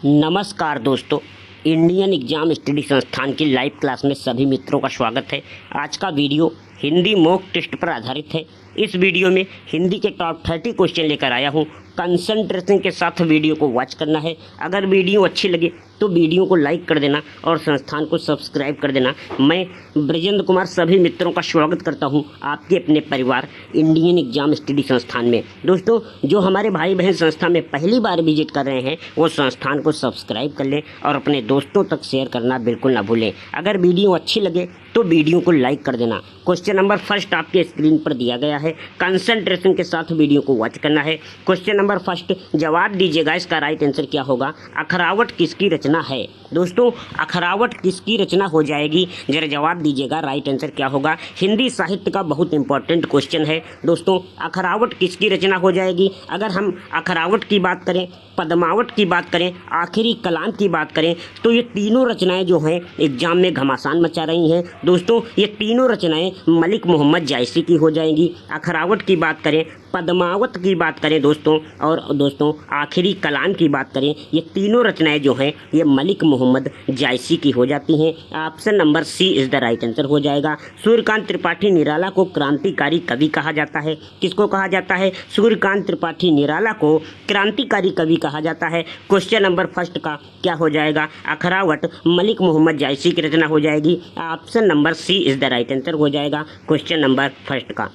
नमस्कार दोस्तों, Indian exam study संस्थान की लाइव क्लास में सभी मित्रों का स्वागत है। आज का वीडियो हिंदी मॉक टेस्ट पर आधारित है। इस वीडियो में हिंदी के टॉप 30 क्वेश्चन लेकर आया हूँ। कंसंट्रेशन के साथ वीडियो को वॉच करना है। अगर वीडियो अच्छी लगे तो वीडियो को लाइक कर देना और संस्थान को सब्सक्राइब कर देना। मैं ब्रजेंद्र कुमार सभी मित्रों का स्वागत करता हूं आपके अपने परिवार इंडियन एग्जाम स्टडी संस्थान में। दोस्तों, जो हमारे भाई बहन संस्था में पहली बार विजिट कर रहे हैं वो संस्थान को सब्सक्राइब कर लें और अपने दोस्तों तक शेयर करना बिल्कुल ना भूलें। अगर वीडियो अच्छी लगे तो वीडियो को लाइक कर देना। क्वेश्चन नंबर फर्स्ट आपके स्क्रीन पर दिया गया है। कंसंट्रेशन के साथ वीडियो को वॉच करना है। क्वेश्चन नंबर फर्स्ट, जवाब दीजिएगा। इसका राइट आंसर क्या होगा? अखरावट किसकी रचना है? दोस्तों, अखरावट किसकी रचना हो जाएगी? जरा जवाब दीजिएगा। राइट आंसर क्या होगा? हिंदी साहित्य का बहुत इंपॉर्टेंट क्वेश्चन है। दोस्तों, अखरावट किसकी रचना हो जाएगी? अगर हम अखरावट की बात करें, पद्मावट की बात करें, आखिरी कलाम की बात करें, तो ये तीनों रचनाएं जो हैं एग्जाम में घमासान मचा रही हैं। दोस्तों, ये तीनों रचनाएं मलिक मोहम्मद जायसी की हो जाएंगी। अखरावट की बात करें, पद्मावत की बात करें दोस्तों, और दोस्तों आखिरी कलाम की बात करें, ये तीनों रचनाएं जो हैं ये मलिक मोहम्मद जायसी की हो जाती हैं। Option number C is the right answer हो जाएगा। सूर्यकांत त्रिपाठी निराला को क्रांतिकारी कवि कहा जाता है। किसको कहा जाता है? सूर्यकांत त्रिपाठी निराला को क्रांतिकारी कवि कहा जाता है। क्वेश्चन नंबर फर्स्ट का क्या हो जाएगा? अखरावट मलिक मोहम्मद जायसी की रचना हो जाएगी। Option number C is the right answer हो जाएगा क्वेश्चन नंबर फर्स्ट का।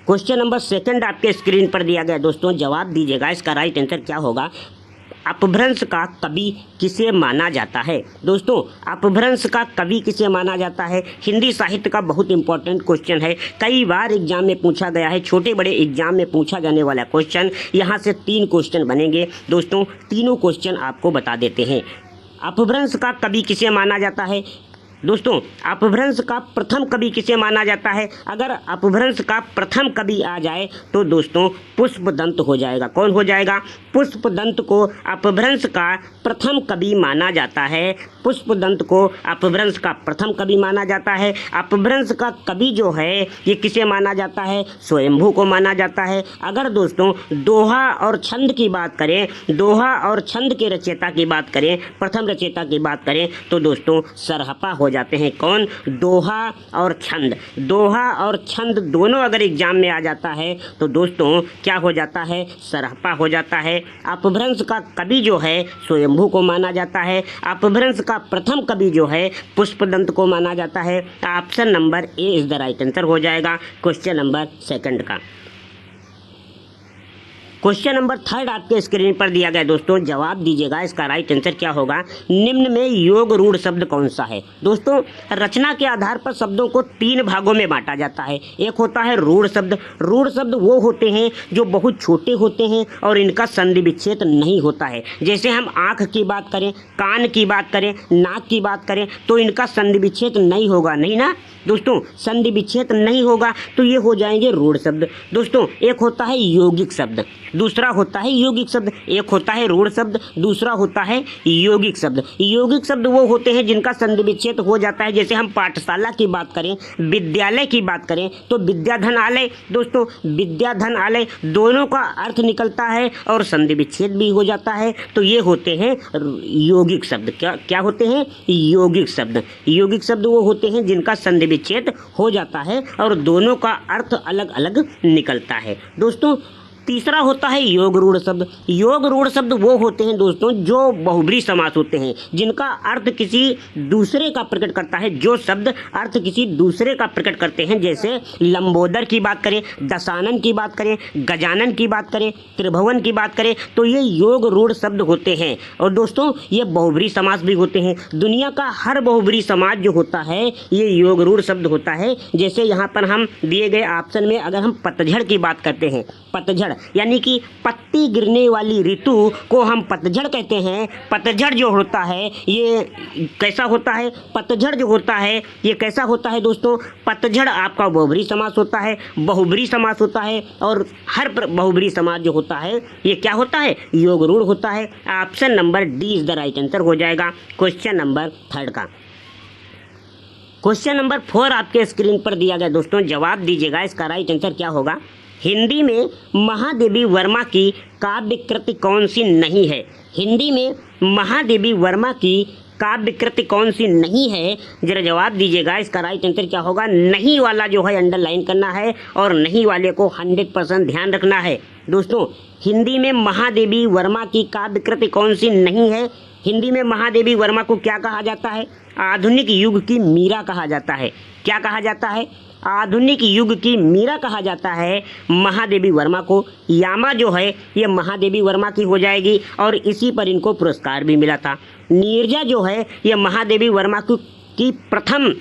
क्वेश्चन नंबर सेकंड आपके स्क्रीन पर दिया गया। दोस्तों, जवाब दीजिएगा। इसका राइट आंसर क्या होगा? अपभ्रंश का कवि किसे माना जाता है? दोस्तों, अपभ्रंश का कवि किसे माना जाता है? हिंदी साहित्य का बहुत इंपॉर्टेंट क्वेश्चन है। कई बार एग्जाम में पूछा गया है। छोटे बड़े एग्जाम में पूछा जाने वाला क्वेश्चन। यहाँ से 3 क्वेश्चन बनेंगे। दोस्तों, तीनों क्वेश्चन आपको बता देते हैं। अपभ्रंश का कवि किसे माना जाता है? दोस्तों, अपभ्रंश का प्रथम कवि किसे माना जाता है? अगर अपभ्रंश का प्रथम कवि आ जाए तो दोस्तों पुष्पदंत हो जाएगा। कौन हो जाएगा? पुष्पदंत को अपभ्रंश का प्रथम कवि माना जाता है। पुष्पदंत को अपभ्रंश का प्रथम कवि माना जाता है। अपभ्रंश का कवि जो है ये किसे माना जाता है? स्वयंभू को माना जाता है। अगर दोस्तों दोहा और छंद की बात करें, दोहा और छंद के रचयिता की बात करें, प्रथम रचयिता की बात करें तो दोस्तों सरहपा हो जाते हैं। कौन? दोहा और छंद। दोहा और छंद दोनों अगर एग्जाम में आ जाता है तो दोस्तों क्या हो जाता है? सरहपा हो जाता है। अपभ्रंश का कवि जो है स्वयंभू को माना जाता है। अपभ्रंश का प्रथम कवि जो है पुष्पदंत को माना जाता है। Option number A is the right answer हो जाएगा क्वेश्चन नंबर सेकंड का। क्वेश्चन नंबर थर्ड आपके स्क्रीन पर दिया गया। दोस्तों, जवाब दीजिएगा। इसका राइट आंसर क्या होगा? निम्न में योग रूढ़ शब्द कौन सा है? दोस्तों, रचना के आधार पर शब्दों को 3 भागों में बांटा जाता है। एक होता है रूढ़ शब्द। रूढ़ शब्द वो होते हैं जो बहुत छोटे होते हैं और इनका संधि विच्छेद नहीं होता है। जैसे हम आँख की बात करें, कान की बात करें, नाक की बात करें तो इनका संधि विच्छेद नहीं होगा। नहीं ना दोस्तों, संधि विच्छेद नहीं होगा तो ये हो जाएंगे रूढ़ शब्द। दोस्तों, एक होता है यौगिक शब्द, दूसरा होता है यौगिक शब्द। एक होता है रूढ़ शब्द, दूसरा होता है यौगिक शब्द। यौगिक शब्द वो होते हैं जिनका संधि विच्छेद हो जाता है। जैसे हम पाठशाला की बात करें, विद्यालय की बात करें तो विद्याधन आलय। दोस्तों, विद्याधन आलय दोनों का अर्थ निकलता है और संधि विच्छेद भी हो जाता है। तो ये होते हैं यौगिक शब्द। क्या होते हैं? यौगिक शब्द। यौगिक शब्द वो होते हैं जिनका संधि विच्छेद हो जाता है और दोनों का अर्थ अलग अलग निकलता है। दोस्तों, तीसरा होता है योग रूढ़ शब्द। योग रूढ़ शब्द वो होते हैं दोस्तों जो बहुब्री समास होते हैं, जिनका अर्थ किसी दूसरे का प्रकट करता है। जो शब्द अर्थ किसी दूसरे का प्रकट करते हैं, जैसे लंबोदर की बात करें, दशानन की बात करें, गजानन की बात करें, त्रिभुवन की बात करें तो ये योग रूढ़ शब्द होते हैं। और दोस्तों ये बहुब्री समास भी होते हैं। दुनिया का हर बहुब्री समास जो होता है ये योग रूढ़ शब्द होता है। जैसे यहाँ पर हम दिए गए ऑप्शन में अगर हम पतझड़ की बात करते हैं, पतझड़ यानी कि पत्ती गिरने वाली ऋतु को हम पतझड़ कहते हैं। पतझड़ जो होता है ये कैसा होता है? पतझड़ जो होता है ये कैसा होता है दोस्तों? पतझड़ आपका बहुब्री समास होता है, बहुब्री समास होता है। और हर बहुब्री समास जो होता है ये क्या होता है? योग रूढ़ होता है। Option number D is the right answer हो जाएगा क्वेश्चन नंबर थर्ड का। क्वेश्चन नंबर 4 आपके स्क्रीन पर दिया गया। दोस्तों, जवाब दीजिएगा। इसका राइट आंसर क्या होगा? हिंदी में महादेवी वर्मा की काव्य कृति कौन सी नहीं है? हिंदी में महादेवी वर्मा की काव्य कृति कौन सी नहीं है? जरा जवाब दीजिएगा। इसका राइट आंसर क्या होगा? नहीं वाला जो है अंडरलाइन करना है और नहीं वाले को 100% ध्यान रखना है। दोस्तों, हिंदी में महादेवी वर्मा की काव्य कृति कौन सी नहीं है? हिंदी में महादेवी वर्मा को क्या कहा जाता है? आधुनिक युग की मीरा कहा जाता है। क्या कहा जाता है? आधुनिक युग की मीरा कहा जाता है महादेवी वर्मा को। यामा जो है ये महादेवी वर्मा की हो जाएगी और इसी पर इनको पुरस्कार भी मिला था। नीरजा जो है ये महादेवी वर्मा की प्रथम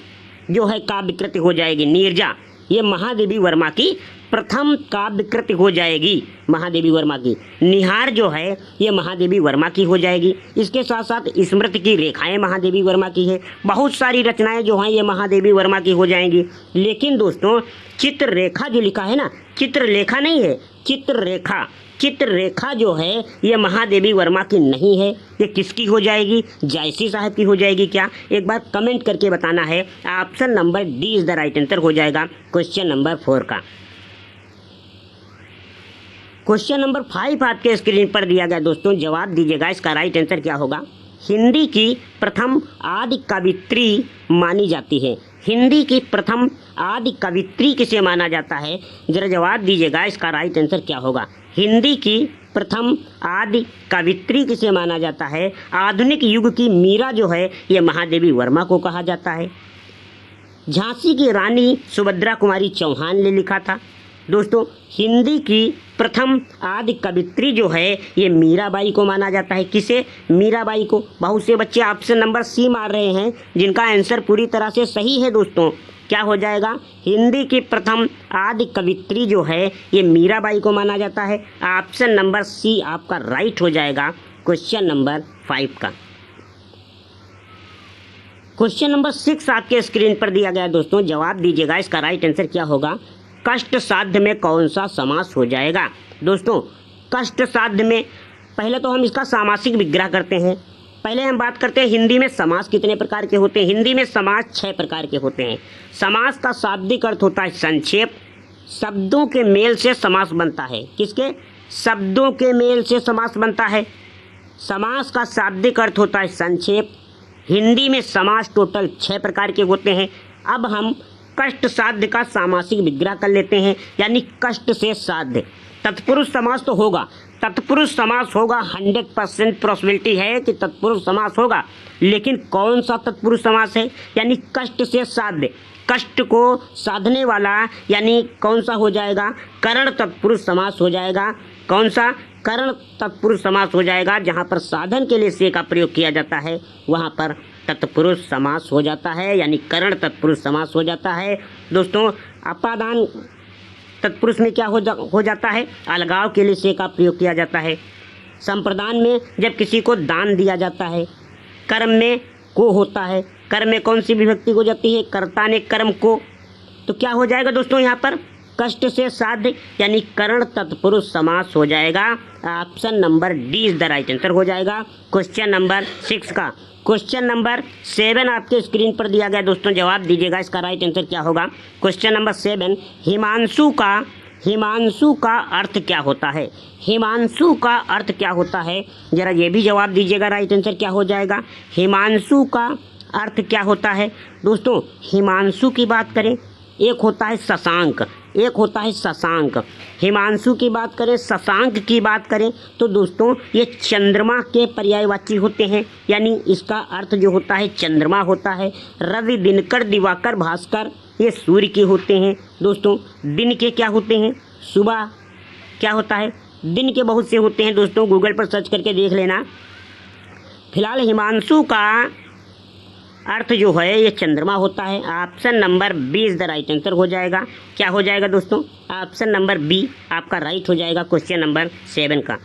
जो है काव्य कृति हो जाएगी। नीरजा ये महादेवी वर्मा की प्रथम काव्य कृति हो जाएगी महादेवी वर्मा की। निहार जो है ये महादेवी वर्मा की हो जाएगी। इसके साथ साथ स्मृति की रेखाएं महादेवी वर्मा की है। बहुत सारी रचनाएं जो हैं ये महादेवी वर्मा की हो जाएंगी। लेकिन दोस्तों, चित्ररेखा जो लिखा है ना, चित्रलेखा नहीं है, चित्ररेखा, चित्ररेखा जो है ये महादेवी वर्मा की नहीं है। ये किसकी हो जाएगी? जायसी साहब की हो जाएगी क्या? एक बार कमेंट करके बताना है। Option number D is the right answer हो जाएगा क्वेश्चन नंबर 4 का। क्वेश्चन नंबर 5 आपके स्क्रीन पर दिया गया दोस्तों, जवाब दीजिएगा। इसका राइट आंसर क्या होगा? हिंदी की प्रथम आदि कवित्री मानी जाती है। हिंदी की प्रथम आदि कवित्री किसे माना जाता है? जरा जवाब दीजिएगा। इसका राइट आंसर क्या होगा? हिंदी की प्रथम आदि कवित्री किसे माना जाता है? आधुनिक युग की मीरा जो है ये महादेवी वर्मा को कहा जाता है। झांसी की रानी सुभद्रा कुमारी चौहान ने लिखा था। दोस्तों, हिंदी की प्रथम आदि कवित्री जो है ये मीराबाई को माना जाता है। किसे? मीराबाई को। बहुत से बच्चे ऑप्शन नंबर सी मार रहे हैं जिनका आंसर पूरी तरह से सही है दोस्तों। क्या हो जाएगा? हिंदी की प्रथम आदि कवित्री जो है ये मीराबाई को माना जाता है। ऑप्शन नंबर सी आपका राइट हो जाएगा क्वेश्चन नंबर 5 का। क्वेश्चन नंबर 6 आपके स्क्रीन पर दिया गया दोस्तों, जवाब दीजिएगा। इसका राइट आंसर क्या होगा? कष्ट साध्य में कौन सा समास हो जाएगा? दोस्तों, कष्ट साध्य में पहले तो हम इसका सामासिक विग्रह करते हैं। पहले हम बात करते हैं हिंदी में समास कितने प्रकार के होते हैं। हिंदी में समास 6 प्रकार के होते हैं। समास का शाब्दिक अर्थ होता है संक्षेप। शब्दों के मेल से समास बनता है। किसके? शब्दों के मेल से समास बनता है। समास का शाब्दिक अर्थ होता है संक्षेप। हिंदी में समास टोटल 6 प्रकार के होते हैं। अब हम कष्ट साध्य का सामासिक विग्रह कर लेते हैं, यानी कष्ट से साध्य। तत्पुरुष समास तो होगा, तत्पुरुष समास होगा, 100% पॉसिबिलिटी है कि तत्पुरुष समास होगा। लेकिन कौन सा तत्पुरुष समास है? यानी कष्ट से साध्य, कष्ट को साधने वाला, यानी कौन सा हो जाएगा? करण तत्पुरुष समास हो जाएगा। कौन सा? करण तत्पुरुष समास हो जाएगा। जहाँ पर साधन के लिए से का प्रयोग किया जाता है वहाँ पर तत्पुरुष समास हो जाता है, यानी करण तत्पुरुष समास हो जाता है। दोस्तों, अपादान तत्पुरुष में क्या हो जाता है? अलगाव के लिए से का प्रयोग किया जाता है। संप्रदान में जब किसी को दान दिया जाता है। कर्म में को होता है। कर्म में कौन सी विभक्ति हो जाती है? कर्ता ने कर्म को। तो क्या हो जाएगा दोस्तों यहाँ पर? कष्ट से साध्य, यानी करण तत्पुरुष समास हो जाएगा। Option number D is the right answer हो जाएगा क्वेश्चन नंबर 6 का। क्वेश्चन नंबर 7 आपके स्क्रीन पर दिया गया दोस्तों, जवाब दीजिएगा। इसका राइट आंसर क्या होगा? क्वेश्चन नंबर 7, हिमांशु का अर्थ क्या होता है? हिमांशु का अर्थ क्या होता है? जरा ये भी जवाब दीजिएगा। राइट आंसर क्या हो जाएगा? हिमांशु का अर्थ क्या होता है? दोस्तों, हिमांशु की बात करें, एक होता है शशांक, एक होता है शशांक। हिमांशु की बात करें, शशांक की बात करें तो दोस्तों ये चंद्रमा के पर्यायवाची होते हैं, यानी इसका अर्थ जो होता है चंद्रमा होता है। रवि, दिनकर, दिवाकर, भास्कर ये सूर्य के होते हैं। दोस्तों, दिन के क्या होते हैं? सुबह क्या होता है? दिन के बहुत से होते हैं दोस्तों, गूगल पर सर्च करके देख लेना। फिलहाल हिमांशु का अर्थ जो है ये चंद्रमा होता है। Option number B is the right answer हो जाएगा। क्या हो जाएगा दोस्तों? ऑप्शन नंबर बी आपका राइट हो जाएगा क्वेश्चन नंबर 7 का।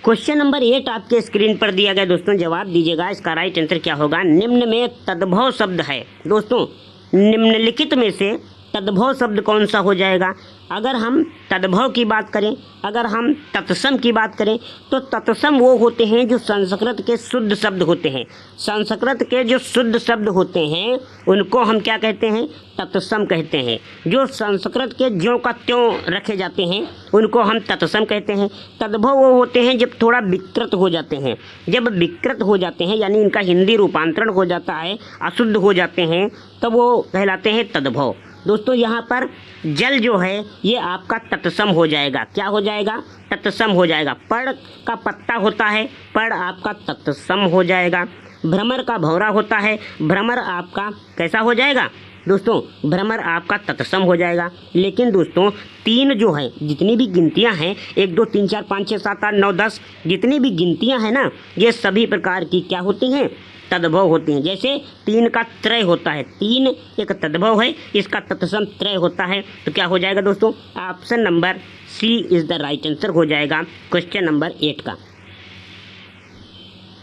क्वेश्चन नंबर 8 आपके स्क्रीन पर दिया गया दोस्तों, जवाब दीजिएगा। इसका राइट आंसर क्या होगा? निम्न में तद्भव शब्द है। दोस्तों, निम्नलिखित में से तद्भव शब्द कौन सा हो जाएगा? अगर हम तद्भव की बात करें, अगर हम तत्सम की बात करें, तो तत्सम वो होते हैं जो संस्कृत के शुद्ध शब्द होते हैं। संस्कृत के जो शुद्ध शब्द होते हैं उनको हम क्या कहते हैं? तत्सम कहते हैं। जो संस्कृत के ज्यों का त्यों रखे जाते हैं उनको हम तत्सम कहते हैं। तद्भव वो होते हैं जब थोड़ा विकृत हो जाते हैं। जब विकृत हो जाते हैं यानी इनका हिंदी रूपांतरण हो जाता है, अशुद्ध हो जाते हैं, तब वो कहलाते हैं तद्भव। दोस्तों यहाँ पर जल जो है ये आपका तत्सम हो जाएगा। क्या हो जाएगा? तत्सम हो जाएगा। पड़ का पत्ता होता है, पड़ आपका तत्सम हो जाएगा। भ्रमर का भौरा होता है, भ्रमर आपका कैसा हो जाएगा? दोस्तों भ्रमर आपका तत्सम हो जाएगा। लेकिन दोस्तों तीन जो है, जितनी भी गिनतियां हैं 1 2 3 4 5 6 7 8 9 10 जितनी भी गिनतियां हैं ना, ये सभी प्रकार की क्या होती हैं? तद्भव होती हैं। जैसे 3 का त्रय होता है, 3 एक तद्भव है, इसका तत्सम त्रय होता है। तो क्या हो जाएगा दोस्तों? Option number C is the right answer हो जाएगा क्वेश्चन नंबर 8 का।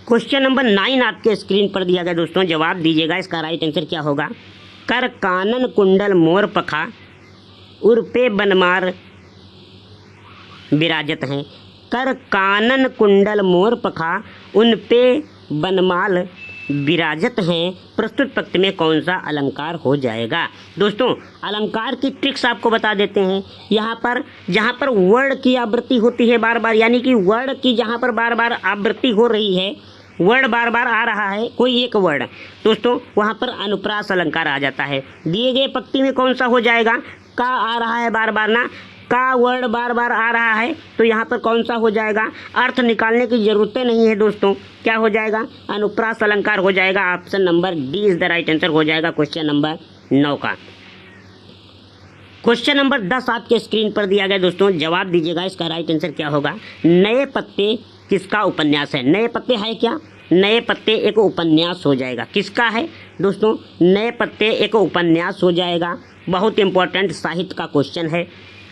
क्वेश्चन नंबर 9 आपके स्क्रीन पर दिया गया दोस्तों, जवाब दीजिएगा। इसका राइट आंसर क्या होगा? कर कानन कुंडल मोर पखा उर्पे बनमार विराजत हैं। कर कानन कुंडल मोर पखा उन पे बनमाल विराजत हैं। प्रस्तुत पंक्ति में कौन सा अलंकार हो जाएगा? दोस्तों अलंकार की ट्रिक्स आपको बता देते हैं। यहाँ पर जहाँ पर वर्ड की आवृत्ति होती है बार बार, यानी कि वर्ड की जहाँ पर बार बार आवृत्ति हो रही है, वर्ड बार बार आ रहा है कोई एक वर्ड, दोस्तों वहाँ पर अनुप्रास अलंकार आ जाता है। दिए गए पंक्ति में कौन सा हो जाएगा? का आ रहा है बार बार ना, का वर्ड बार बार आ रहा है, तो यहाँ पर कौन सा हो जाएगा? अर्थ निकालने की जरूरतें नहीं है दोस्तों, क्या हो जाएगा? अनुप्रास अलंकार हो जाएगा। Option number D is the right answer हो जाएगा क्वेश्चन नंबर 9 का। क्वेश्चन नंबर 10 आपके स्क्रीन पर दिया गया दोस्तों, जवाब दीजिएगा। इसका राइट आंसर क्या होगा? नए पत्ते किसका उपन्यास है? नए पत्ते है क्या? नए पत्ते एक उपन्यास हो जाएगा। किसका है दोस्तों? नए पत्ते एक उपन्यास हो जाएगा। बहुत इंपॉर्टेंट साहित्य का क्वेश्चन है,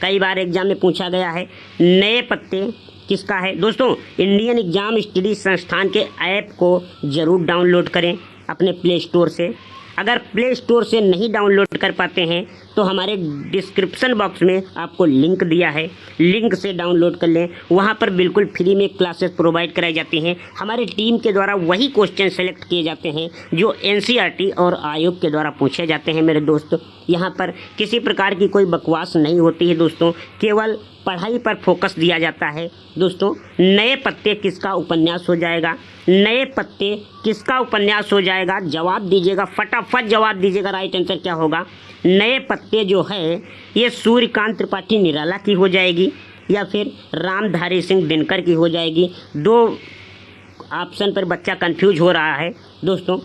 कई बार एग्जाम में पूछा गया है। नए पत्ते किसका है? दोस्तों इंडियन एग्जाम स्टडी संस्थान के ऐप को ज़रूर डाउनलोड करें अपने प्ले स्टोर से। अगर प्ले स्टोर से नहीं डाउनलोड कर पाते हैं तो हमारे डिस्क्रिप्शन बॉक्स में आपको लिंक दिया है, लिंक से डाउनलोड कर लें। वहाँ पर बिल्कुल फ्री में क्लासेस प्रोवाइड कराई जाती हैं। हमारे टीम के द्वारा वही क्वेश्चन सेलेक्ट किए जाते हैं जो एनसीईआरटी और आयोग के द्वारा पूछे जाते हैं मेरे दोस्त। यहाँ पर किसी प्रकार की कोई बकवास नहीं होती है दोस्तों, केवल पढ़ाई पर फोकस दिया जाता है। दोस्तों नए पत्ते किसका उपन्यास हो जाएगा? नए पत्ते किसका उपन्यास हो जाएगा? जवाब दीजिएगा, फटाफट जवाब दीजिएगा। राइट आंसर क्या होगा? नए पत्ते जो है ये सूर्यकांत त्रिपाठी निराला की हो जाएगी या फिर रामधारी सिंह दिनकर की हो जाएगी। 2 ऑप्शन पर बच्चा कंफ्यूज हो रहा है दोस्तों।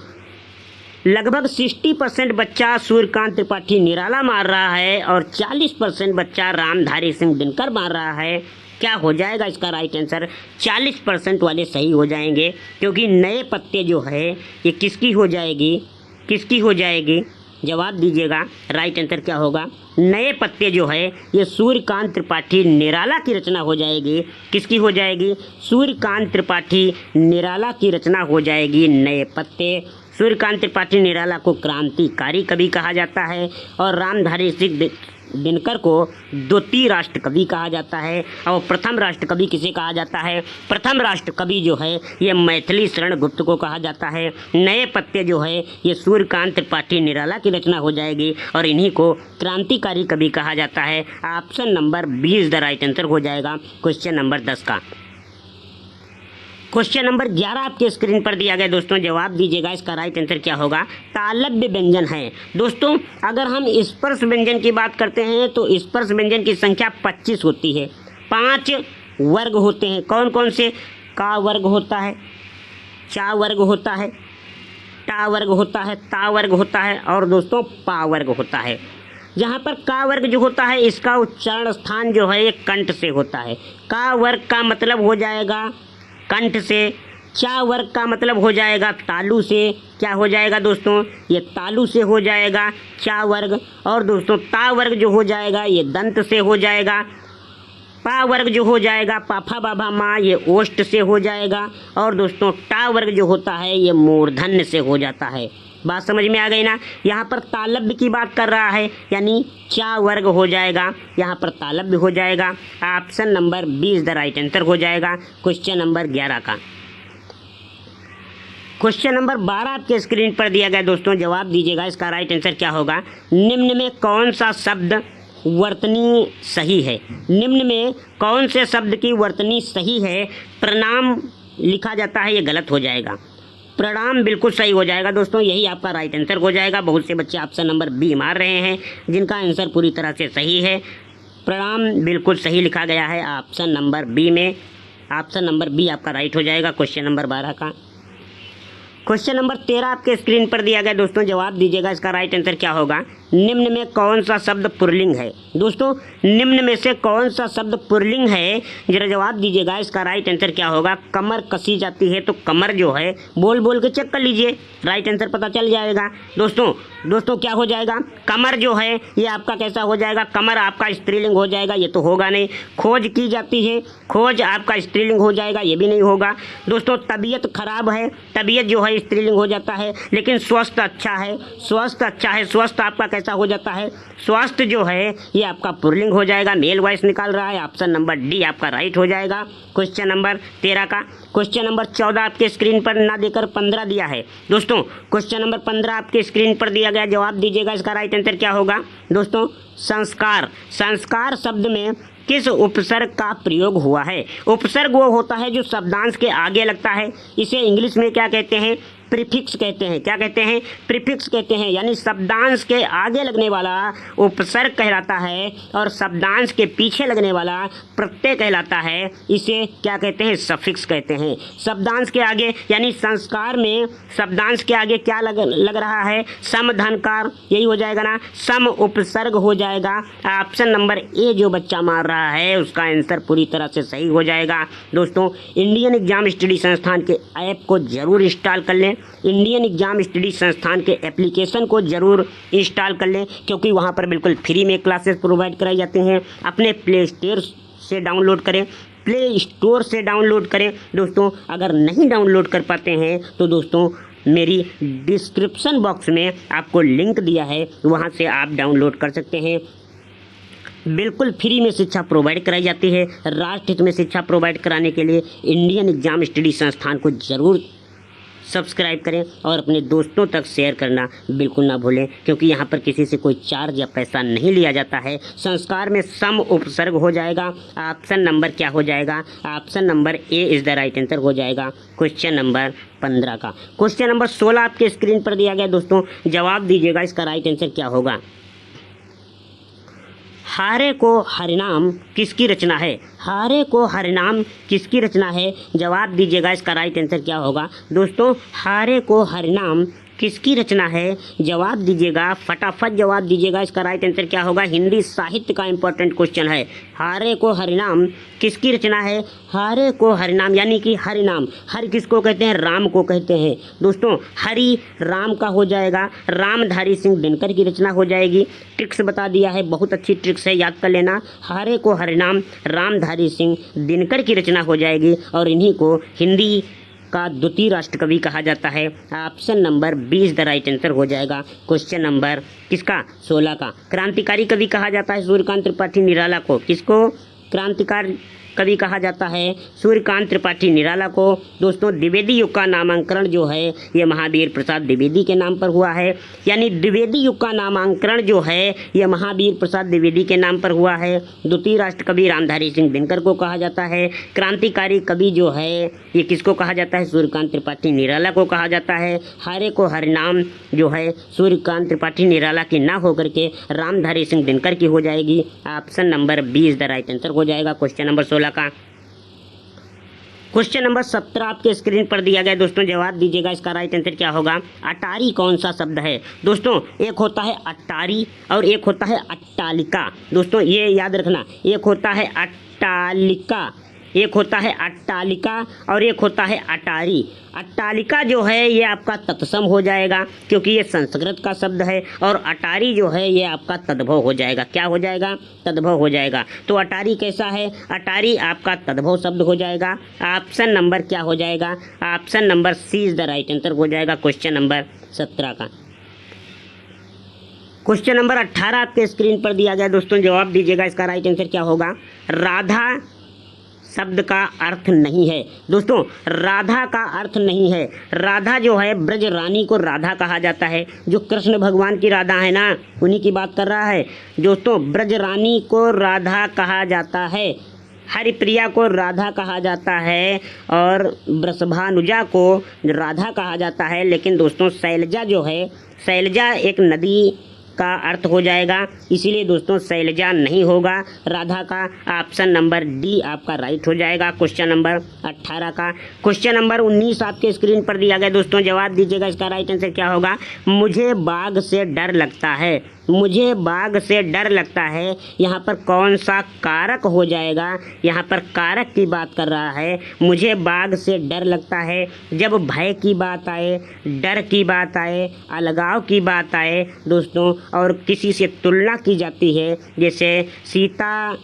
लगभग 60% बच्चा सूर्यकांत त्रिपाठी निराला मार रहा है और 40% बच्चा रामधारी सिंह दिनकर मार रहा है। क्या हो जाएगा इसका राइट आंसर? 40% वाले सही हो जाएंगे, क्योंकि नए पत्ते जो है ये किसकी हो जाएगी? किसकी हो जाएगी? जवाब दीजिएगा। राइट आंसर क्या होगा? नए पत्ते जो है ये सूर्यकांत त्रिपाठी निराला की रचना हो जाएगी। किसकी हो जाएगी? सूर्यकांत त्रिपाठी निराला की रचना हो जाएगी नए पत्ते। सूर्यकांत त्रिपाठी निराला को क्रांतिकारी कवि कहा जाता है और रामधारी सिंह दिनकर को द्वितीय राष्ट्र कवि कहा जाता है। और प्रथम राष्ट्र कवि किसे कहा जाता है? प्रथम राष्ट्र कवि जो है ये मैथिली शरण गुप्त को कहा जाता है। नए पत्ते जो है ये सूर्यकांत त्रिपाठी निराला की रचना हो जाएगी और इन्हीं को क्रांतिकारी कवि कहा जाता है। Option number 20 the right answer हो जाएगा क्वेश्चन नंबर 10 का। क्वेश्चन नंबर 11 आपके स्क्रीन पर दिया गया दोस्तों, जवाब दीजिएगा। इसका राइट आंसर क्या होगा? तालव्य व्यंजन है। दोस्तों अगर हम स्पर्श व्यंजन की बात करते हैं तो स्पर्श व्यंजन की संख्या 25 होती है। 5 वर्ग होते हैं। कौन कौन से? का वर्ग होता है, चा वर्ग होता है, टा वर्ग होता है, ता वर्ग होता है और दोस्तों पा वर्ग होता है। जहाँ पर का वर्ग जो होता है इसका उच्चारण स्थान जो है ये कंठ से होता है। का वर्ग का मतलब हो जाएगा कंठ से। चा वर्ग का मतलब हो जाएगा तालु से। क्या हो जाएगा दोस्तों? ये तालु से हो जाएगा चा वर्ग। और दोस्तों ता वर्ग जो हो जाएगा ये दंत से हो जाएगा। पा वर्ग जो हो जाएगा पाफा बाबा माँ ये ओष्ठ से हो जाएगा। और दोस्तों टा वर्ग जो होता है ये मूर्धन्य से हो जाता है। बात समझ में आ गई ना। यहाँ पर तालब्य की बात कर रहा है, यानी चा वर्ग हो जाएगा, यहाँ पर तालब्य हो जाएगा। Option number 20 the right answer हो जाएगा क्वेश्चन नंबर 11 का। क्वेश्चन नंबर 12 आपके स्क्रीन पर दिया गया दोस्तों, जवाब दीजिएगा इसका राइट आंसर क्या होगा। निम्न में कौन सा शब्द वर्तनी सही है? निम्न में कौन से शब्द की वर्तनी सही है? प्रणाम लिखा जाता है, ये गलत हो जाएगा। प्रणाम बिल्कुल सही हो जाएगा दोस्तों, यही आपका राइट आंसर हो जाएगा। बहुत से बच्चे ऑप्शन नंबर बी मार रहे हैं, जिनका आंसर पूरी तरह से सही है। प्रणाम बिल्कुल सही लिखा गया है ऑप्शन नंबर बी में। ऑप्शन नंबर बी आपका राइट हो जाएगा क्वेश्चन नंबर 12 का। क्वेश्चन नंबर 13 आपके स्क्रीन पर दिया गया दोस्तों, जवाब दीजिएगा इसका राइट आंसर क्या होगा। निम्न में कौन सा शब्द पुल्लिंग है? दोस्तों निम्न में से कौन सा शब्द पुल्लिंग है, जरा जवाब दीजिएगा इसका राइट आंसर क्या होगा। कमर कसी जाती है, तो कमर जो है बोल बोल के चेक कर लीजिए, राइट आंसर पता चल जाएगा। दोस्तों क्या हो जाएगा, कमर जो है ये आपका कैसा हो जाएगा, कमर आपका स्त्रीलिंग हो जाएगा, ये तो होगा नहीं। खोज की जाती है, खोज आपका स्त्रीलिंग हो जाएगा, ये भी नहीं होगा। दोस्तों तबीयत खराब है, तबीयत जो है स्त्रीलिंग हो जाता है। लेकिन स्वस्थ अच्छा है, स्वस्थ अच्छा है, स्वस्थ आपका कैसा हो जाता है, स्वस्थ जो है ये आपका पुल्लिंग हो जाएगा, मेल वॉइस निकाल रहा है। ऑप्शन नंबर डी आपका राइट हो जाएगा क्वेश्चन नंबर 13 का। क्वेश्चन नंबर 14 आपके स्क्रीन पर ना देकर 15 दिया है दोस्तों। क्वेश्चन नंबर 15 आपके स्क्रीन पर दिया गया, जवाब दीजिएगा इसका राइट आंसर क्या होगा। दोस्तों संस्कार, संस्कार शब्द में किस उपसर्ग का प्रयोग हुआ है? उपसर्ग वो होता है जो शब्दांश के आगे लगता है, इसे इंग्लिश में क्या कहते हैं, प्रीफिक्स कहते हैं। क्या कहते हैं, प्रीफिक्स कहते हैं, यानी शब्दांश के आगे लगने वाला उपसर्ग कहलाता है और शब्दांश के पीछे लगने वाला प्रत्यय कहलाता है, इसे क्या कहते हैं, सफिक्स कहते हैं। शब्दांश के आगे यानी संस्कार में शब्दांश के आगे क्या लग रहा है, सम धनकार, यही हो जाएगा ना, सम उपसर्ग हो जाएगा। ऑप्शन नंबर ए जो बच्चा मार रहा है उसका आंसर पूरी तरह से सही हो जाएगा। दोस्तों इंडियन एग्जाम स्टडी संस्थान के ऐप को जरूर इंस्टॉल कर लें, इंडियन एग्जाम स्टडी संस्थान के एप्लीकेशन को जरूर इंस्टॉल कर लें, क्योंकि वहाँ पर बिल्कुल फ्री में क्लासेस प्रोवाइड कराई जाती हैं। अपने प्ले स्टोर से डाउनलोड करें, प्ले स्टोर से डाउनलोड करें। दोस्तों अगर नहीं डाउनलोड कर पाते हैं तो दोस्तों मेरी डिस्क्रिप्शन बॉक्स में आपको लिंक दिया है, वहाँ से आप डाउनलोड कर सकते हैं। बिल्कुल फ्री में शिक्षा प्रोवाइड कराई जाती है। राष्ट्र हित में शिक्षा प्रोवाइड कराने के लिए इंडियन एग्जाम स्टडी संस्थान को जरूर सब्सक्राइब करें और अपने दोस्तों तक शेयर करना बिल्कुल ना भूलें, क्योंकि यहाँ पर किसी से कोई चार्ज या पैसा नहीं लिया जाता है। संस्कार में सम उपसर्ग हो जाएगा। ऑप्शन नंबर क्या हो जाएगा, option number A is the right answer हो जाएगा क्वेश्चन नंबर 15 का। क्वेश्चन नंबर 16 आपके स्क्रीन पर दिया गया दोस्तों, जवाब दीजिएगा इसका राइट आंसर क्या होगा। हारे को हरिनाम किसकी रचना है? हारे को हरिनाम किसकी रचना है? जवाब दीजिएगा इसका राइट आंसर क्या होगा। दोस्तों हारे को हरिनाम किसकी रचना है? जवाब दीजिएगा, फटाफट जवाब दीजिएगा, इसका राइट आंसर क्या होगा। हिंदी साहित्य का इंपॉर्टेंट क्वेश्चन है। हारे को हरिनाम किसकी रचना है? हारे को हरिनाम यानी कि हरिनाम, हरि किसको कहते हैं, राम को कहते हैं। दोस्तों हरि राम का हो जाएगा, रामधारी सिंह दिनकर की रचना हो जाएगी। ट्रिक्स बता दिया है, बहुत अच्छी ट्रिक्स है, याद कर लेना। हारे को हरिनाम रामधारी सिंह दिनकर की रचना हो जाएगी और इन्हीं को हिंदी का द्वितीय राष्ट्र कवि कहा जाता है। Option number 20 the right answer हो जाएगा क्वेश्चन नंबर किसका, 16 का। क्रांतिकारी कवि कहा जाता है सूर्यकांत त्रिपाठी निराला को। किसको क्रांतिकारी कवि कहा जाता है? सूर्यकांत त्रिपाठी निराला को। दोस्तों द्विवेदी युग का नामांकन जो है ये महावीर प्रसाद द्विवेदी के नाम पर हुआ है, यानी द्विवेदी युग का नामांकन जो है ये महावीर प्रसाद द्विवेदी के नाम पर हुआ है। द्वितीय राष्ट्र कवि रामधारी सिंह दिनकर को कहा जाता है। क्रांतिकारी कवि जो है ये किसको कहा जाता है? सूर्यकांत त्रिपाठी निराला को कहा जाता है। हारे को हरिनाम जो है सूर्यकांत त्रिपाठी निराला की ना होकर के रामधारी सिंह दिनकर की हो जाएगी। Option number 20 the right answer हो जाएगा क्वेश्चन नंबर 16 का। क्वेश्चन नंबर 17 आपके स्क्रीन पर दिया गया दोस्तों, जवाब दीजिएगा इसका राइट आंसर क्या होगा। अटारी कौन सा शब्द है? दोस्तों एक होता है अटारी और एक होता है अट्टालिका। दोस्तों ये याद रखना, एक होता है अट्टालिका एक होता है अट्टालिका और एक होता है अटारी। अट्टालिका जो है ये आपका तत्सम हो जाएगा क्योंकि ये संस्कृत का शब्द है, और अटारी जो है ये आपका तद्भव हो जाएगा। क्या हो जाएगा? तद्भव हो जाएगा। तो अटारी कैसा है? अटारी आपका तद्भव शब्द हो जाएगा। ऑप्शन नंबर क्या हो जाएगा? Option number C is the right answer हो जाएगा क्वेश्चन नंबर 17 का। क्वेश्चन नंबर 18 आपके स्क्रीन पर दिया गया दोस्तों, जवाब दीजिएगा। इसका राइट आंसर क्या होगा? राधा शब्द का अर्थ नहीं है। दोस्तों राधा का अर्थ नहीं है। राधा जो है ब्रज रानी को राधा कहा जाता है, जो कृष्ण भगवान की राधा है ना, उन्हीं की बात कर रहा है दोस्तों। ब्रज रानी को राधा कहा जाता है, हरिप्रिया को राधा कहा जाता है, और वृषभानुजा को राधा कहा जाता है। लेकिन दोस्तों शैलजा जो है, शैलजा एक नदी का अर्थ हो जाएगा, इसीलिए दोस्तों शैलजा नहीं होगा राधा का। ऑप्शन नंबर डी आपका राइट हो जाएगा क्वेश्चन नंबर 18 का। क्वेश्चन नंबर 19 आपके स्क्रीन पर दिया गया दोस्तों, जवाब दीजिएगा। इसका राइट आंसर क्या होगा? मुझे बाघ से डर लगता है। मुझे बाघ से डर लगता है, यहाँ पर कौन सा कारक हो जाएगा? यहाँ पर कारक की बात कर रहा है। मुझे बाघ से डर लगता है जब भय की बात आए, डर की बात आए, अलगाव की बात आए दोस्तों, और किसी से तुलना की जाती है, जैसे सीता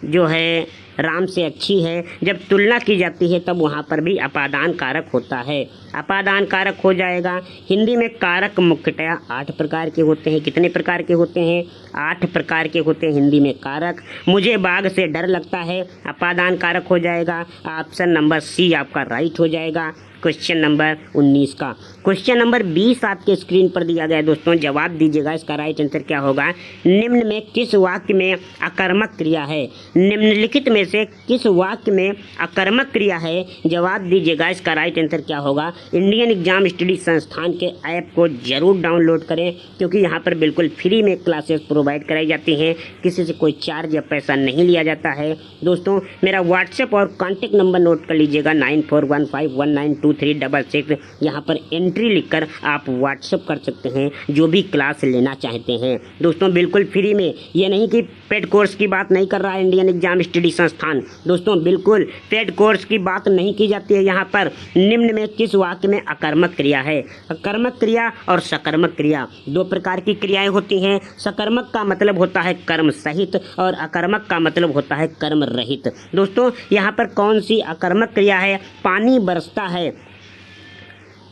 जो है राम से अच्छी है, जब तुलना की जाती है तब वहाँ पर भी अपादान कारक होता है। अपादान कारक हो जाएगा। हिंदी में कारक मुख्यतः 8 प्रकार के होते हैं। कितने प्रकार के होते हैं? 8 प्रकार के होते हैं हिंदी में कारक। मुझे बाघ से डर लगता है, अपादान कारक हो जाएगा। ऑप्शन नंबर सी आपका राइट हो जाएगा क्वेश्चन नंबर 19 का। क्वेश्चन नंबर 20 आपके स्क्रीन पर दिया गया दोस्तों, जवाब दीजिएगा। इसका राइट आंसर क्या होगा? निम्न में किस वाक्य में अकर्मक क्रिया है? निम्नलिखित में से किस वाक्य में अकर्मक क्रिया है? जवाब दीजिएगा। इसका राइट आंसर क्या होगा? इंडियन एग्जाम स्टडी संस्थान के ऐप को जरूर डाउनलोड करें, क्योंकि यहाँ पर बिल्कुल फ्री में क्लासेस प्रोवाइड कराई जाती हैं, किसी से कोई चार्ज या पैसा नहीं लिया जाता है। दोस्तों मेरा व्हाट्सएप और कॉन्टैक्ट नंबर नोट कर लीजिएगा, 9415192366। यहाँ पर एंट्री लिखकर आप व्हाट्सएप कर सकते हैं जो भी क्लास लेना चाहते हैं दोस्तों, बिल्कुल फ्री में। ये नहीं कि पेड कोर्स की बात नहीं कर रहा है इंडियन एग्जाम स्टडी संस्थान दोस्तों, बिल्कुल पेड कोर्स की बात नहीं की जाती है यहाँ पर। निम्न में किस वाक्य में अकर्मक क्रिया है? अकर्मक क्रिया और सकर्मक क्रिया 2 प्रकार की क्रियाएं होती हैं। सकर्मक का मतलब होता है कर्म सहित, और अकर्मक का मतलब होता है कर्म रहित। दोस्तों यहाँ पर कौन सी अकर्मक क्रिया है? पानी बरसता है,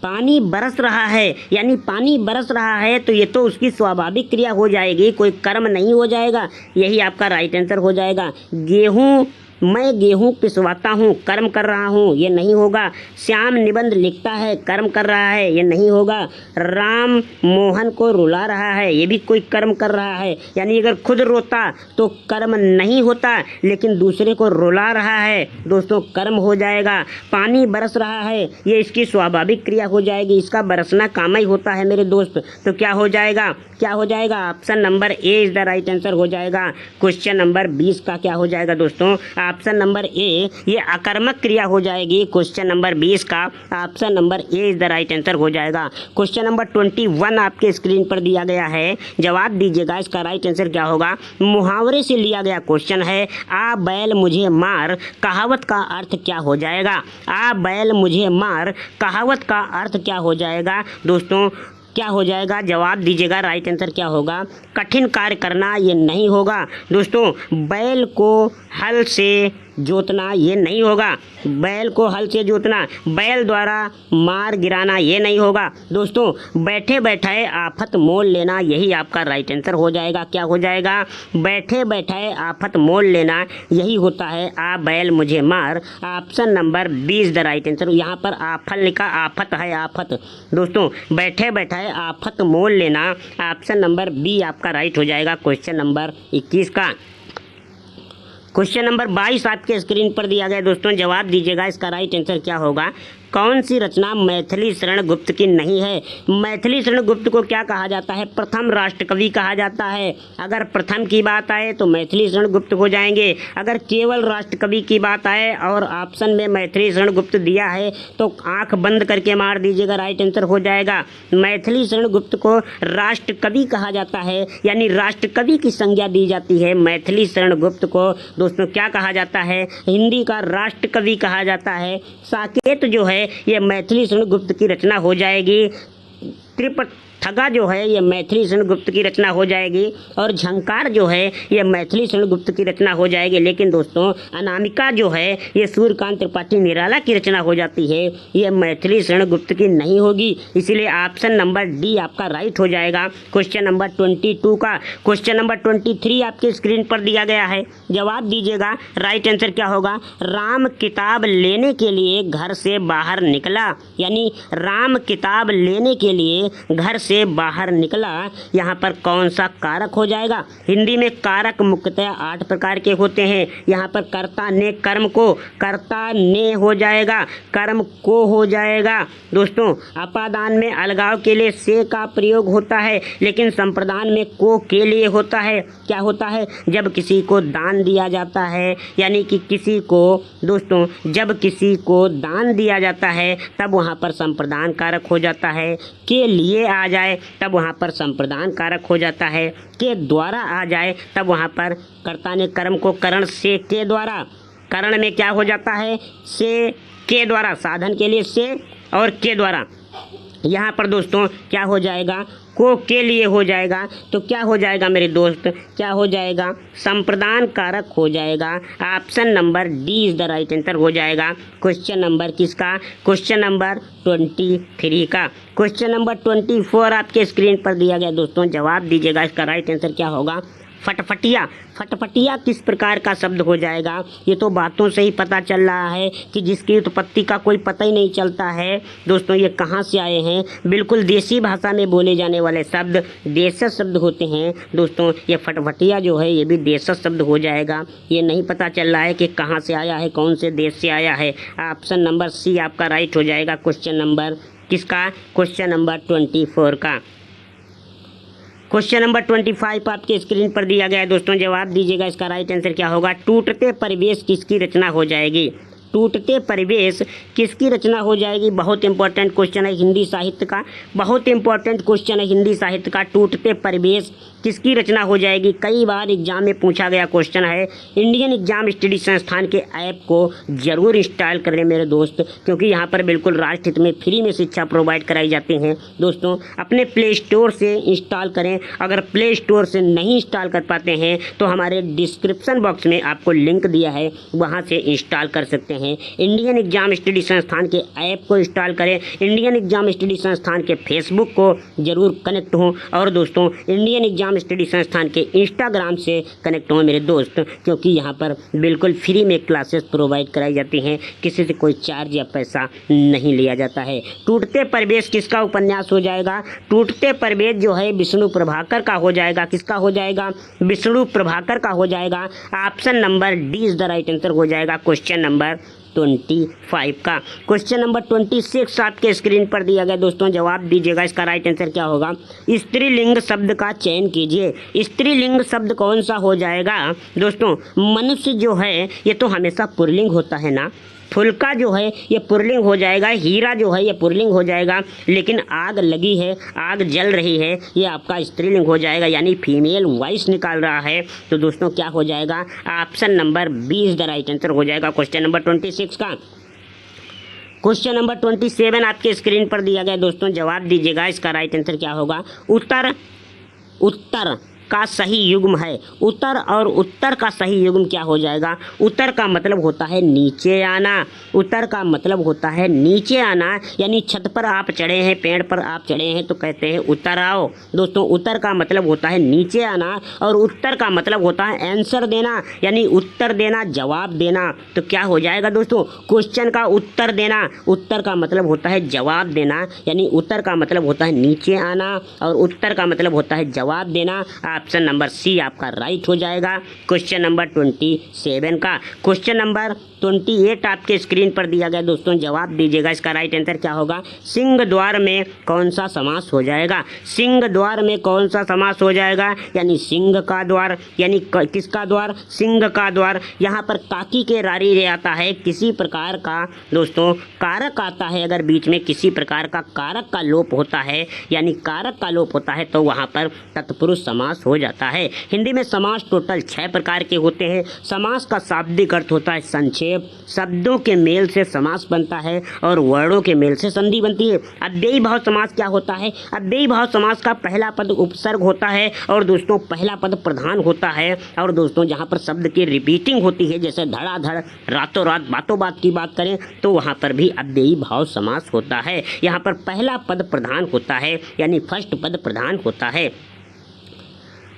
पानी बरस रहा है, यानी पानी बरस रहा है तो ये तो उसकी स्वाभाविक क्रिया हो जाएगी, कोई कर्म नहीं हो जाएगा। यही आपका राइट आंसर हो जाएगा। गेहूँ, मैं गेहूँ पिसवाता हूँ, कर्म कर रहा हूँ, ये नहीं होगा। श्याम निबंध लिखता है, कर्म कर रहा है, ये नहीं होगा। राम मोहन को रुला रहा है, ये भी कोई कर्म कर रहा है, यानी अगर खुद रोता तो कर्म नहीं होता, लेकिन दूसरे को रुला रहा है दोस्तों, कर्म हो जाएगा। पानी बरस रहा है, ये इसकी स्वाभाविक क्रिया हो जाएगी, इसका बरसना काम ही होता है मेरे दोस्त। तो क्या हो जाएगा? क्या हो जाएगा? Option number A is the right answer हो जाएगा। क्वेश्चन नंबर 20 का क्या हो जाएगा दोस्तों? ऑप्शन नंबर ए, ये अकर्मक क्रिया हो जाएगी। क्वेश्चन नंबर 20 का option number A is the right answer हो जाएगा। क्वेश्चन नंबर 21 आपके स्क्रीन पर दिया गया है, जवाब दीजिएगा। इसका राइट आंसर क्या होगा? मुहावरे से लिया गया क्वेश्चन है। आ बैल मुझे मार, कहावत का अर्थ क्या हो जाएगा? आ बैल मुझे मार, कहावत का अर्थ क्या हो जाएगा दोस्तों? क्या हो जाएगा? जवाब दीजिएगा। राइट आंसर क्या होगा? कठिन कार्य करना, ये नहीं होगा दोस्तों। बैल को हल से जोतना, ये नहीं होगा। बैल को हल से जोतना, बैल द्वारा मार गिराना, ये नहीं होगा दोस्तों। बैठे बैठाए आफत मोल लेना, यही आपका राइट आंसर हो जाएगा। क्या हो जाएगा? बैठे बैठाए आफत मोल लेना, यही होता है आ बैल मुझे मार। Option number 20 the right answer. यहाँ पर आफल लिखा, आफत है, आफत दोस्तों। बैठे बैठाए आफत मोल लेना, ऑप्शन नंबर बी आपका राइट हो जाएगा क्वेश्चन नंबर 21 का। क्वेश्चन नंबर 22 आपके स्क्रीन पर दिया गया दोस्तों, जवाब दीजिएगा। इसका राइट आंसर क्या होगा? कौन सी रचना मैथिली शरण गुप्त की नहीं है? मैथिली शरण गुप्त को क्या कहा जाता है? प्रथम राष्ट्रकवि कहा जाता है। अगर प्रथम की बात आए तो मैथिली शरण गुप्त हो जाएंगे। अगर केवल राष्ट्रकवि की बात आए और ऑप्शन में मैथिली शरण गुप्त दिया है तो आंख बंद करके मार दीजिएगा, राइट आंसर हो जाएगा। मैथिली शरण गुप्त को राष्ट्रकवि कहा जाता है, यानी राष्ट्रकवि की संज्ञा दी जाती है। मैथिली शरण गुप्त को दोस्तों क्या कहा जाता है? हिंदी का राष्ट्रकवि कहा जाता है। साकेत जो है ये मैथिली शरण गुप्त की रचना हो जाएगी। त्रिपथगा जो है ये मैथिली शरण गुप्त की रचना हो जाएगी और झंकार जो है ये मैथिली शरण गुप्त की रचना हो जाएगी। लेकिन दोस्तों अनामिका जो है ये सूर्यकांत त्रिपाठी निराला की रचना हो जाती है, ये मैथिली शरण गुप्त की नहीं होगी। इसीलिए ऑप्शन नंबर डी आपका राइट हो जाएगा क्वेश्चन नंबर 22 का। क्वेश्चन नंबर 23 आपके स्क्रीन पर दिया गया है, जवाब दीजिएगा। राइट आंसर क्या होगा? राम किताब लेने के लिए घर से बाहर निकला, यानी राम किताब लेने के लिए घर से बाहर निकला। यहाँ पर कौन सा कारक हो जाएगा? हिंदी में कारक मुख्यतः 8 प्रकार के होते हैं। यहाँ पर कर्ता ने कर्म को, कर्ता ने हो जाएगा, कर्म को हो जाएगा। दोस्तों अपादान में अलगाव के लिए से का प्रयोग होता है, लेकिन संप्रदान में को के लिए होता है। क्या होता है? जब किसी को दान दिया जाता है, यानी कि किसी को दोस्तों जब किसी को दान दिया जाता है तब वहाँ पर संप्रदान कारक हो जाता है। के लिए आ जाए तब वहाँ पर संप्रदान कारक हो जाता है। के द्वारा आ जाए तब वहाँ पर कर्ता ने कर्म को करण से के द्वारा, करण में क्या हो जाता है? से के द्वारा, साधन के लिए से और के द्वारा। यहाँ पर दोस्तों क्या हो जाएगा? को के लिए हो जाएगा। तो क्या हो जाएगा मेरे दोस्त? क्या हो जाएगा? संप्रदान कारक हो जाएगा। Option number D is the right answer हो जाएगा। क्वेश्चन नंबर किसका? क्वेश्चन नंबर 23 का। क्वेश्चन नंबर 24 आपके स्क्रीन पर दिया गया दोस्तों, जवाब दीजिएगा। इसका राइट आंसर क्या होगा? फटफटिया। फटफटिया किस प्रकार का शब्द हो जाएगा? ये तो बातों से ही पता चल रहा है कि जिसकी उत्पत्ति का कोई पता ही नहीं चलता है। दोस्तों ये कहाँ से आए हैं? बिल्कुल देसी भाषा में बोले जाने वाले शब्द देशज शब्द होते हैं। दोस्तों ये फटफटिया जो है ये भी देशज शब्द हो जाएगा। ये नहीं पता चल रहा है कि कहाँ से आया है, कौन से देश से आया है। ऑप्शन नंबर सी आपका राइट हो जाएगा। क्वेश्चन नंबर किसका? क्वेश्चन नंबर 24 का। क्वेश्चन नंबर 25 आपके स्क्रीन पर दिया गया है दोस्तों, जवाब दीजिएगा। इसका राइट आंसर क्या होगा? टूटते परिवेश किसकी रचना हो जाएगी? टूटते परिवेश किसकी रचना हो जाएगी? बहुत इंपॉर्टेंट क्वेश्चन है हिंदी साहित्य का, बहुत इंपॉर्टेंट क्वेश्चन है हिंदी साहित्य का। टूटते परिवेश किसकी रचना हो जाएगी? कई बार एग्जाम में पूछा गया क्वेश्चन है। इंडियन एग्जाम स्टडी संस्थान के ऐप को जरूर इंस्टॉल करें मेरे दोस्त, क्योंकि यहाँ पर बिल्कुल राष्ट्र हित में फ्री में शिक्षा प्रोवाइड कराई जाती हैं। दोस्तों अपने प्ले स्टोर से इंस्टॉल करें। अगर प्ले स्टोर से नहीं इंस्टॉल कर पाते हैं तो हमारे डिस्क्रिप्शन बॉक्स में आपको लिंक दिया है, वहाँ से इंस्टॉल कर सकते हैं। इंडियन एग्जाम स्टडी संस्थान के ऐप को इंस्टॉल करें। इंडियन एग्जाम स्टडी संस्थान के फेसबुक को जरूर कनेक्ट हों, और दोस्तों इंडियन एग्जाम स्टडी संस्थान के इंस्टाग्राम से कनेक्ट हों मेरे दोस्त, क्योंकि यहाँ पर बिल्कुल फ्री में क्लासेस प्रोवाइड कराई जाती हैं, किसी से कोई चार्ज या पैसा नहीं लिया जाता है। टूटते परिवेश किसका उपन्यास हो जाएगा? टूटते परिवेश जो है विष्णु प्रभाकर का हो जाएगा। किसका हो जाएगा? विष्णु प्रभाकर का हो जाएगा। Option number D is the right answer हो जाएगा क्वेश्चन नंबर 25 का। क्वेश्चन नंबर 26 आपके स्क्रीन पर दिया गया दोस्तों, जवाब दीजिएगा। इसका राइट आंसर क्या होगा? स्त्रीलिंग शब्द का चयन कीजिए। स्त्रीलिंग शब्द कौन सा हो जाएगा? दोस्तों मनुष्य जो है ये तो हमेशा पुल्लिंग होता है ना। फुल्का जो है ये पुल्लिंग हो जाएगा, हीरा जो है ये पुल्लिंग हो जाएगा, लेकिन आग लगी है, आग जल रही है, ये आपका स्त्रीलिंग हो जाएगा, यानी फीमेल वॉइस निकाल रहा है। तो दोस्तों क्या हो जाएगा? Option number B is the right answer हो जाएगा क्वेश्चन नंबर 26 का। क्वेश्चन नंबर 27 आपके स्क्रीन पर दिया गया दोस्तों, जवाब दीजिएगा। इसका राइट आंसर क्या होगा? उत्तर का सही युग्म है। उत्तर और उत्तर का सही युग्म क्या हो जाएगा? उत्तर का मतलब होता है नीचे आना। उत्तर का मतलब होता है नीचे आना, यानी छत पर आप चढ़े हैं, पेड़ पर आप चढ़े हैं तो कहते हैं उतर आओ। दोस्तों उत्तर का मतलब होता है नीचे आना, और उत्तर का मतलब होता है आंसर देना, यानी उत्तर देना, जवाब देना। तो क्या हो जाएगा दोस्तों? क्वेश्चन का उत्तर देना। उत्तर का मतलब होता है जवाब देना, यानी उत्तर का मतलब होता है नीचे आना और उत्तर का मतलब होता है जवाब देना। ऑप्शन नंबर सी आपका राइट हो जाएगा क्वेश्चन नंबर 27 का। क्वेश्चन नंबर 28 आपके स्क्रीन पर दिया गया दोस्तों, जवाब दीजिएगा। इसका राइट आंसर क्या होगा? सिंह द्वार में कौन सा समास हो जाएगा? सिंह द्वार में कौन सा समास हो जाएगा? यानी सिंह का द्वार, यानी किसका द्वार? सिंह का द्वार। यहाँ पर काकी के रारी रे आता है, किसी प्रकार का दोस्तों कारक आता है, अगर बीच में किसी प्रकार का कारक का लोप होता है, यानी कारक का लोप होता है, तो वहाँ पर तत्पुरुष समास हो जाता है। हिंदी में समास टोटल 6 प्रकार के होते हैं। समास का शाब्दिक अर्थ होता है संक्षेप, शब्दों के मेल से समास बनता है और वर्णों के मेल से संधि बनती है। अव्ययी भाव समास क्या होता है? अव्ययी भाव समास का पहला पद उपसर्ग होता है और दोस्तों पहला पद प्रधान होता है, और दोस्तों जहाँ पर शब्द की रिपीटिंग होती है, जैसे धड़ाधड़, रातों रात, बातों बात की बात करें तो वहाँ पर भी अव्ययी भाव समास होता है। यहाँ पर पहला पद प्रधान होता है, यानी फर्स्ट पद प्रधान होता है।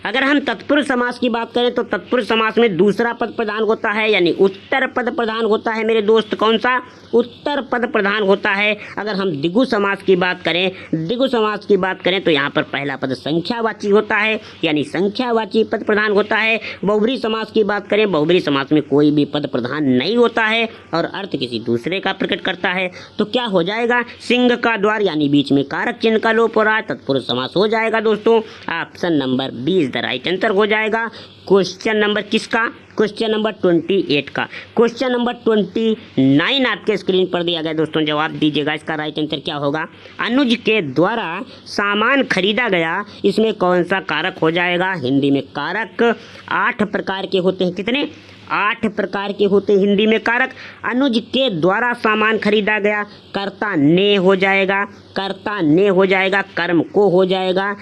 अगर हम तत्पुरुष समास की बात करें तो तत्पुरुष समास में दूसरा पद प्रधान होता है, यानी उत्तर पद प्रधान होता है मेरे दोस्त। कौन सा? उत्तर पद प्रधान होता है। अगर हम द्विगु समास की बात करें, द्विगु समास की बात करें तो यहाँ पर पहला पद संख्यावाची होता है, यानी संख्यावाची पद प्रधान होता है। बहुब्री समास की बात करें, बहुब्री समास में कोई भी पद प्रधान नहीं होता है और अर्थ किसी दूसरे का प्रकट करता है। तो क्या हो जाएगा? सिंह का द्वार, यानी बीच में कारक चिन्ह का लोप हो रहा है, तत्पुरुष समास हो जाएगा दोस्तों। ऑप्शन नंबर 20 राइट आंसर हो जाएगा। क्वेश्चन नंबर किसका? क्वेश्चन नंबर 28 का। क्वेश्चन नंबर 29 आपके स्क्रीन पर दिया गया दोस्तों, जवाब दीजिएगा। इसका राइट आंसर क्या होगा? अनुज के द्वारा सामान खरीदा गया, इसमें कौन सा कारक हो जाएगा? हिंदी में कारक 8 प्रकार के होते हैं। कितने? 8 प्रकार के होते हैं हिंदी में कारक। अनुज के द्वारा सामान खरीदा गया, कर्ता ने हो जाएगा, कर्ता ने हो जाएगा, कर्म को हो जाएगा,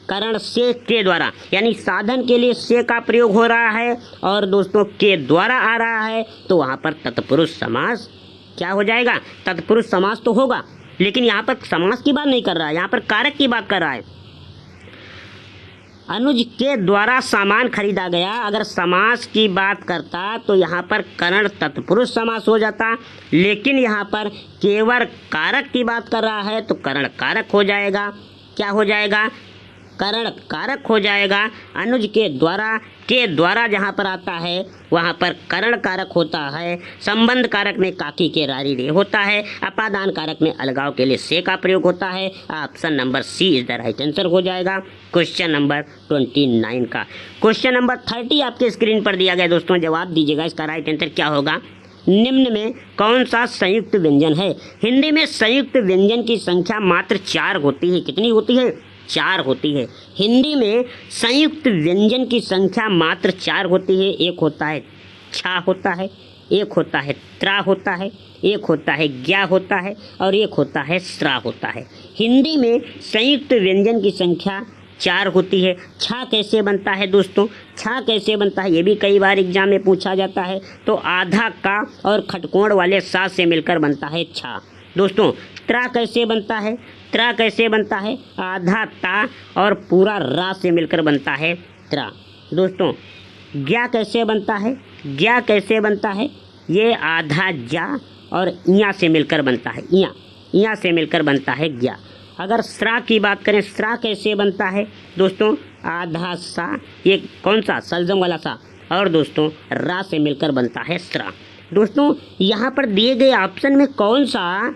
करण से के द्वारा, यानी साधन के लिए से का प्रयोग हो रहा है और दोस्तों के द्वारा आ रहा है, तो वहाँ पर तत्पुरुष समास क्या हो जाएगा? तत्पुरुष समास तो होगा, लेकिन यहाँ पर समास की बात नहीं कर रहा है, यहाँ पर कारक की बात कर रहा है। अनुज के द्वारा सामान खरीदा गया, अगर समास की बात करता तो यहाँ पर करण तत्पुरुष समास हो जाता, लेकिन यहाँ पर केवल कारक की बात कर रहा है तो करण कारक हो जाएगा। क्या हो जाएगा? करण कारक हो जाएगा। अनुज के द्वारा जहाँ पर आता है वहाँ पर करण कारक होता है। संबंध कारक में काकी के रारी रे होता है। अपादान कारक में अलगाव के लिए से का प्रयोग होता है। Option number C is the right answer हो जाएगा क्वेश्चन नंबर 29 का। क्वेश्चन नंबर 30 आपके स्क्रीन पर दिया गया दोस्तों, जवाब दीजिएगा। इसका राइट आंसर क्या होगा? निम्न में कौन सा संयुक्त व्यंजन है? हिंदी में संयुक्त व्यंजन की संख्या मात्र 4 होती है। कितनी होती है? 4 होती है। हिंदी में संयुक्त व्यंजन की संख्या मात्र 4 होती है। एक होता है छा होता है, एक होता है त्रा होता है, एक होता है ज्ञा होता है और एक होता है स्रा होता है। हिंदी में संयुक्त व्यंजन की संख्या 4 होती है। छा कैसे बनता है दोस्तों? छा कैसे बनता है ये भी कई बार एग्जाम में पूछा जाता है। तो आधा का और खटकोण वाले सा से मिलकर बनता है छा। दोस्तों त्रा कैसे बनता है? त्रा कैसे बनता है? आधा ता और पूरा रा से मिलकर बनता है त्रा। दोस्तों ज्ञा कैसे बनता है? ज्ञा कैसे बनता है? ये आधा जा और इया से मिलकर बनता है। इया से मिलकर बनता है ज्ञा। अगर स्रा की बात करें, स्रा कैसे बनता है दोस्तों? आधा सा, ये कौन सा? सलजम वाला सा, और दोस्तों रा से मिलकर बनता है स्रा। दोस्तों यहाँ पर दिए गए ऑप्शन में कौन सा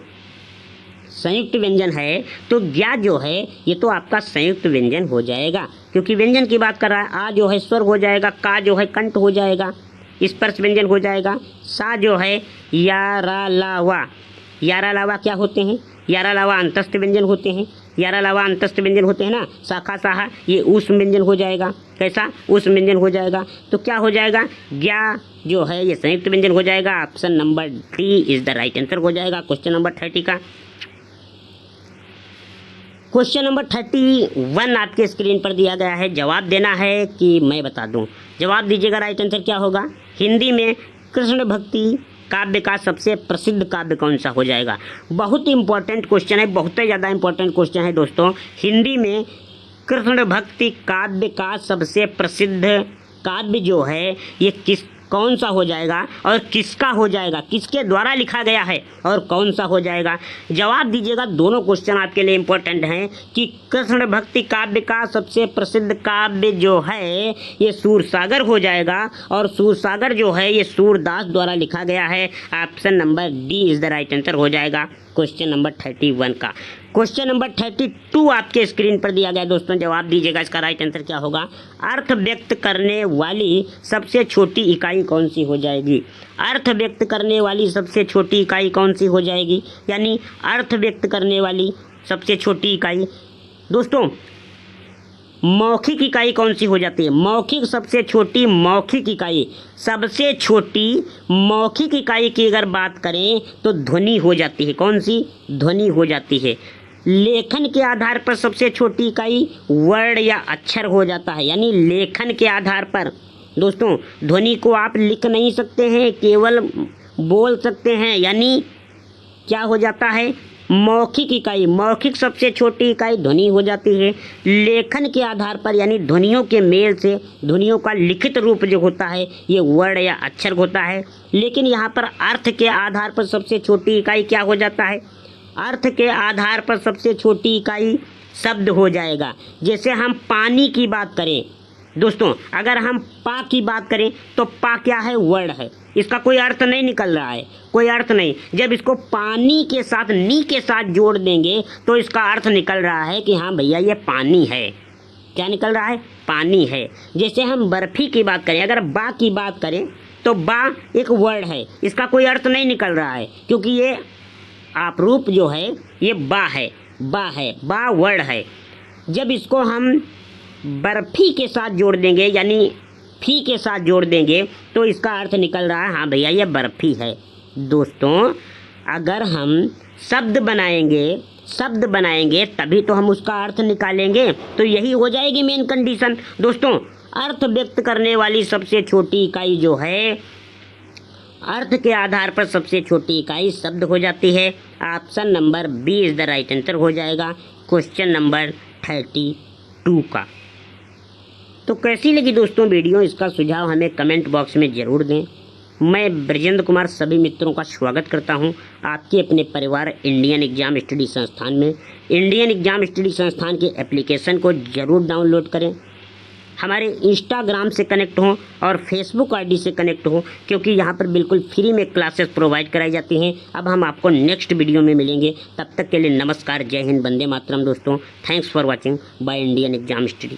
संयुक्त व्यंजन है? तो ज्ञा जो है ये तो आपका संयुक्त व्यंजन हो जाएगा, क्योंकि व्यंजन की बात कर रहा है। आ जो है स्वर हो जाएगा, का जो है कंठ हो जाएगा, स्पर्श व्यंजन हो जाएगा। सा जो है यारा लावा, यारा लावा क्या होते हैं? यारा लावा अंतस्थ व्यंजन होते हैं। यारा लावा अंतस्थ व्यंजन होते हैं ना। शाखा साहा ये ऊष्म व्यंजन हो जाएगा। कैसा? ऊष्म व्यंजन हो जाएगा। तो क्या हो जाएगा? ज्ञा जो है ये संयुक्त व्यंजन हो जाएगा। Option number 3 is the right answer हो जाएगा क्वेश्चन नंबर 30 का। क्वेश्चन नंबर 31 आपके स्क्रीन पर दिया गया है, जवाब देना है कि मैं बता दूं? जवाब दीजिएगा। राइट आंसर क्या होगा? हिंदी में कृष्ण भक्ति काव्य का सबसे प्रसिद्ध काव्य कौन सा हो जाएगा? बहुत ही इंपॉर्टेंट क्वेश्चन है, बहुत ही ज़्यादा इंपॉर्टेंट क्वेश्चन है दोस्तों। हिंदी में कृष्ण भक्ति काव्य का सबसे प्रसिद्ध काव्य जो है ये कौन सा हो जाएगा और किसका हो जाएगा, किसके द्वारा लिखा गया है और कौन सा हो जाएगा। जवाब दीजिएगा। दोनों क्वेश्चन आपके लिए इंपॉर्टेंट हैं कि कृष्ण भक्ति काव्य का सबसे प्रसिद्ध काव्य जो है ये सूरसागर हो जाएगा और सूरसागर जो है ये सूरदास द्वारा लिखा गया है। Option number D is the right answer हो जाएगा क्वेश्चन नंबर 31 का। क्वेश्चन नंबर 32 आपके स्क्रीन पर दिया गया दोस्तों, जवाब दीजिएगा इसका राइट आंसर क्या होगा। अर्थ व्यक्त करने वाली सबसे छोटी इकाई कौन सी हो जाएगी। अर्थ व्यक्त करने वाली सबसे छोटी इकाई कौन सी हो जाएगी, यानी अर्थ व्यक्त करने वाली सबसे छोटी इकाई दोस्तों मौखिक इकाई कौन सी हो जाती है। मौखिक सबसे छोटी मौखिक इकाई, सबसे छोटी मौखिक इकाई की अगर बात करें तो ध्वनि हो जाती है। कौन सी, ध्वनि हो जाती है। लेखन के आधार पर सबसे छोटी इकाई वर्ड या अक्षर हो जाता है, यानी लेखन के आधार पर दोस्तों ध्वनि को आप लिख नहीं सकते हैं, केवल बोल सकते हैं, यानी क्या हो जाता है मौखिक इकाई। मौखिक सबसे छोटी इकाई ध्वनि हो जाती है। लेखन के आधार पर यानी ध्वनियों के मेल से ध्वनियों का लिखित रूप जो होता है ये वर्ड या अक्षर होता है। लेकिन यहाँ पर अर्थ के आधार पर सबसे छोटी इकाई क्या हो जाता है, अर्थ के आधार पर सबसे छोटी इकाई शब्द हो जाएगा। जैसे हम पानी की बात करें दोस्तों, अगर हम पा की बात करें तो पा क्या है, वर्ड है, इसका कोई अर्थ नहीं निकल रहा है, कोई अर्थ नहीं। जब इसको पानी के साथ नी के साथ जोड़ देंगे तो इसका अर्थ निकल रहा है कि हाँ भैया ये पानी है। क्या निकल रहा है, पानी है। जैसे हम बर्फी की बात करें, अगर बा की बात करें तो बा एक वर्ड है, इसका कोई अर्थ नहीं निकल रहा है क्योंकि ये आपरूप जो है ये बा है, बा है, बा वर्ड है। जब इसको हम बर्फी के साथ जोड़ देंगे यानी फी के साथ जोड़ देंगे तो इसका अर्थ निकल रहा है हाँ भैया ये बर्फी है। दोस्तों अगर हम शब्द बनाएंगे तभी तो हम उसका अर्थ निकालेंगे, तो यही हो जाएगी मेन कंडीशन। दोस्तों अर्थ व्यक्त करने वाली सबसे छोटी इकाई जो है, अर्थ के आधार पर सबसे छोटी इकाई शब्द हो जाती है। Option number B is the right answer हो जाएगा क्वेश्चन नंबर 32 का। तो कैसी लगी दोस्तों वीडियो, इसका सुझाव हमें कमेंट बॉक्स में ज़रूर दें। मैं ब्रजेंद्र कुमार सभी मित्रों का स्वागत करता हूं आपके अपने परिवार इंडियन एग्जाम स्टडी संस्थान में। इंडियन एग्जाम स्टडी संस्थान के एप्लीकेशन को ज़रूर डाउनलोड करें, हमारे इंस्टाग्राम से कनेक्ट हों और फेसबुक आईडी से कनेक्ट हों, क्योंकि यहाँ पर बिल्कुल फ्री में क्लासेस प्रोवाइड कराई जाती हैं। अब हम आपको नेक्स्ट वीडियो में मिलेंगे, तब तक के लिए नमस्कार, जय हिंद, वंदे मातरम दोस्तों। Thanks for watching by Indian exam study.